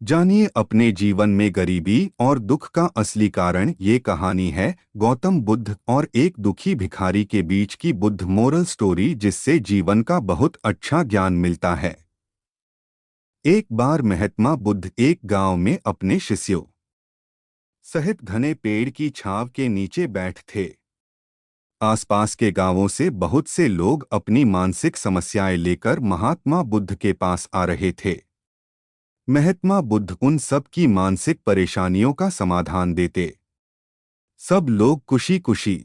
जानिए अपने जीवन में गरीबी और दुख का असली कारण। ये कहानी है गौतम बुद्ध और एक दुखी भिखारी के बीच की बुद्ध मोरल स्टोरी, जिससे जीवन का बहुत अच्छा ज्ञान मिलता है। एक बार महात्मा बुद्ध एक गांव में अपने शिष्यों सहित घने पेड़ की छांव के नीचे बैठ थे। आसपास के गांवों से बहुत से लोग अपनी मानसिक समस्याएं लेकर महात्मा बुद्ध के पास आ रहे थे। महात्मा बुद्ध उन सब की मानसिक परेशानियों का समाधान देते। सब लोग खुशी खुशी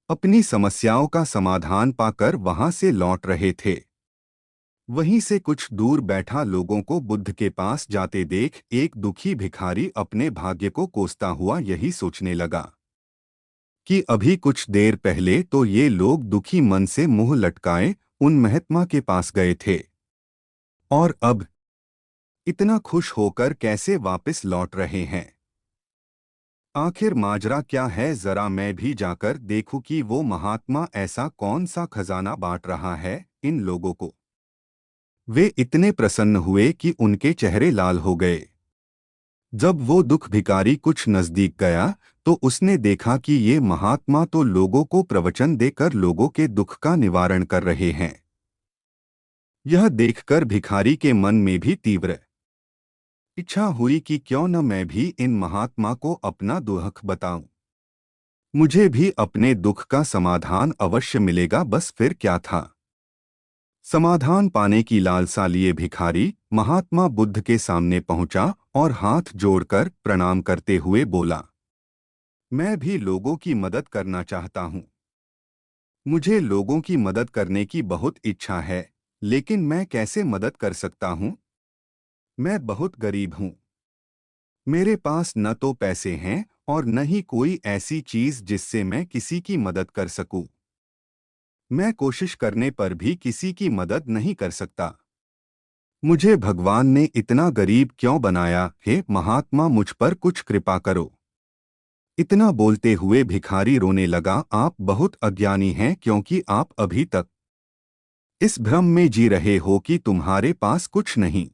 अपनी समस्याओं का समाधान पाकर वहां से लौट रहे थे। वहीं से कुछ दूर बैठा लोगों को बुद्ध के पास जाते देख एक दुखी भिखारी अपने भाग्य को कोसता हुआ यही सोचने लगा कि अभी कुछ देर पहले तो ये लोग दुखी मन से मुंह लटकाए उन महात्मा के पास गए थे, और अब इतना खुश होकर कैसे वापस लौट रहे हैं। आखिर माजरा क्या है, जरा मैं भी जाकर देखूं कि वो महात्मा ऐसा कौन सा खजाना बांट रहा है इन लोगों को। वे इतने प्रसन्न हुए कि उनके चेहरे लाल हो गए। जब वो दुख भिखारी कुछ नजदीक गया तो उसने देखा कि ये महात्मा तो लोगों को प्रवचन देकर लोगों के दुख का निवारण कर रहे हैं। यह देखकर भिखारी के मन में भी तीव्र इच्छा हुई कि क्यों न मैं भी इन महात्मा को अपना दुख बताऊं। मुझे भी अपने दुख का समाधान अवश्य मिलेगा। बस फिर क्या था, समाधान पाने की लालसा लिए भिखारी महात्मा बुद्ध के सामने पहुंचा और हाथ जोड़कर प्रणाम करते हुए बोला, मैं भी लोगों की मदद करना चाहता हूं। मुझे लोगों की मदद करने की बहुत इच्छा है, लेकिन मैं कैसे मदद कर सकता हूं? मैं बहुत गरीब हूं। मेरे पास न तो पैसे हैं और न ही कोई ऐसी चीज जिससे मैं किसी की मदद कर सकूं। मैं कोशिश करने पर भी किसी की मदद नहीं कर सकता। मुझे भगवान ने इतना गरीब क्यों बनाया? हे महात्मा, मुझ पर कुछ कृपा करो। इतना बोलते हुए भिखारी रोने लगा। आप बहुत अज्ञानी हैं, क्योंकि आप अभी तक इस भ्रम में जी रहे हो कि तुम्हारे पास कुछ नहीं,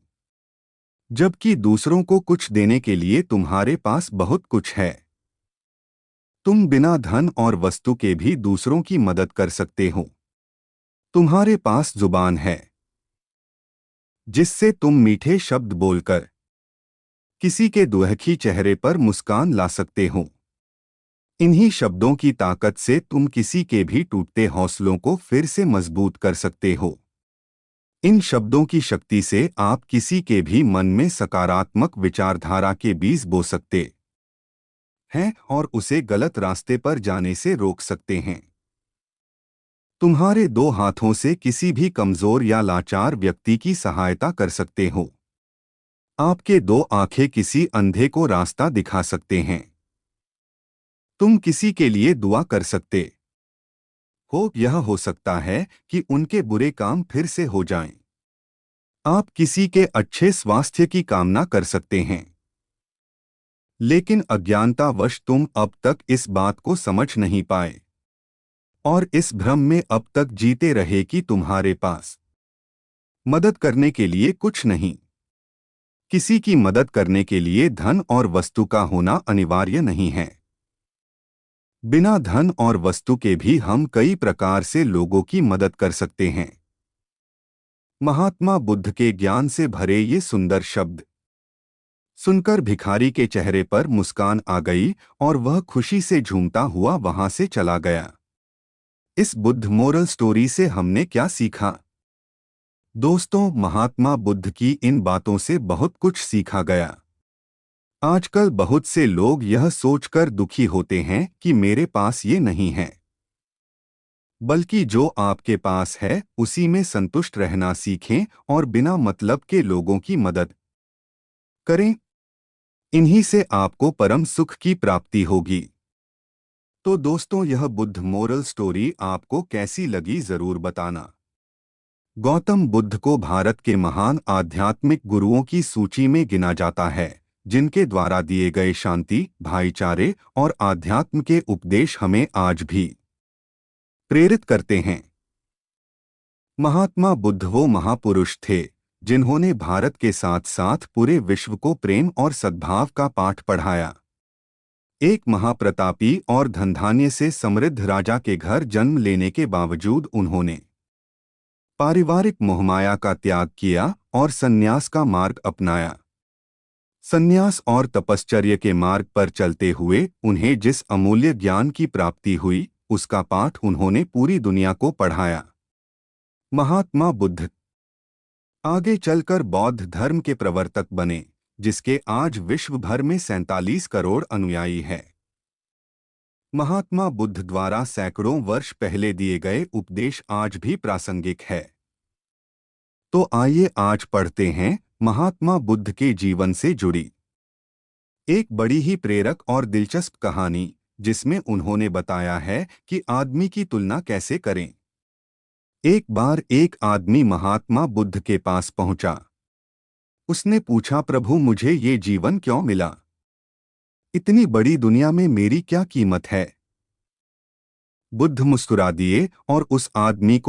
जबकि दूसरों को कुछ देने के लिए तुम्हारे पास बहुत कुछ है। तुम बिना धन और वस्तु के भी दूसरों की मदद कर सकते हो। तुम्हारे पास जुबान है जिससे तुम मीठे शब्द बोलकर किसी के दुखी चेहरे पर मुस्कान ला सकते हो। इन्हीं शब्दों की ताकत से तुम किसी के भी टूटते हौसलों को फिर से मजबूत कर सकते हो। इन शब्दों की शक्ति से आप किसी के भी मन में सकारात्मक विचारधारा के बीज बो सकते हैं और उसे गलत रास्ते पर जाने से रोक सकते हैं। तुम्हारे दो हाथों से किसी भी कमजोर या लाचार व्यक्ति की सहायता कर सकते हो। आपके दो आंखें किसी अंधे को रास्ता दिखा सकते हैं। तुम किसी के लिए दुआ कर सकते हो। यह हो सकता है कि उनके बुरे काम फिर से हो जाएं। आप किसी के अच्छे स्वास्थ्य की कामना कर सकते हैं। लेकिन अज्ञानतावश तुम अब तक इस बात को समझ नहीं पाए और इस भ्रम में अब तक जीते रहे कि तुम्हारे पास मदद करने के लिए कुछ नहीं। किसी की मदद करने के लिए धन और वस्तु का होना अनिवार्य नहीं है। बिना धन और वस्तु के भी हम कई प्रकार से लोगों की मदद कर सकते हैं। महात्मा बुद्ध के ज्ञान से भरे ये सुंदर शब्द सुनकर भिखारी के चेहरे पर मुस्कान आ गई और वह खुशी से झूमता हुआ वहां से चला गया। इस बुद्ध मोरल स्टोरी से हमने क्या सीखा? दोस्तों, महात्मा बुद्ध की इन बातों से बहुत कुछ सीखा गया। आजकल बहुत से लोग यह सोचकर दुखी होते हैं कि मेरे पास ये नहीं है, बल्कि जो आपके पास है उसी में संतुष्ट रहना सीखें और बिना मतलब के लोगों की मदद करें। इन्हीं से आपको परम सुख की प्राप्ति होगी। तो दोस्तों, यह बुद्ध मोरल स्टोरी आपको कैसी लगी जरूर बताना। गौतम बुद्ध को भारत के महान आध्यात्मिक गुरुओं की सूची में गिना जाता है, जिनके द्वारा दिए गए शांति, भाईचारे और आध्यात्म के उपदेश हमें आज भी प्रेरित करते हैं। महात्मा बुद्ध वो महापुरुष थे जिन्होंने भारत के साथ साथ पूरे विश्व को प्रेम और सद्भाव का पाठ पढ़ाया। एक महाप्रतापी और धनधान्य से समृद्ध राजा के घर जन्म लेने के बावजूद उन्होंने पारिवारिक मोहमाया का त्याग किया और संन्यास का मार्ग अपनाया। संन्यास और तपश्चर्य के मार्ग पर चलते हुए उन्हें जिस अमूल्य ज्ञान की प्राप्ति हुई, उसका पाठ उन्होंने पूरी दुनिया को पढ़ाया। महात्मा बुद्ध आगे चलकर बौद्ध धर्म के प्रवर्तक बने, जिसके आज विश्व भर में 47 करोड़ अनुयायी हैं। महात्मा बुद्ध द्वारा सैकड़ों वर्ष पहले दिए गए उपदेश आज भी प्रासंगिक है। तो आइए आज पढ़ते हैं महात्मा बुद्ध के जीवन से जुड़ी एक बड़ी ही प्रेरक और दिलचस्प कहानी, जिसमें उन्होंने बताया है कि आदमी की तुलना कैसे करें। एक बार एक आदमी महात्मा बुद्ध के पास पहुंचा। उसने पूछा, प्रभु मुझे ये जीवन क्यों मिला? इतनी बड़ी दुनिया में मेरी क्या कीमत है? बुद्ध मुस्कुरा दिए और उस आदमी को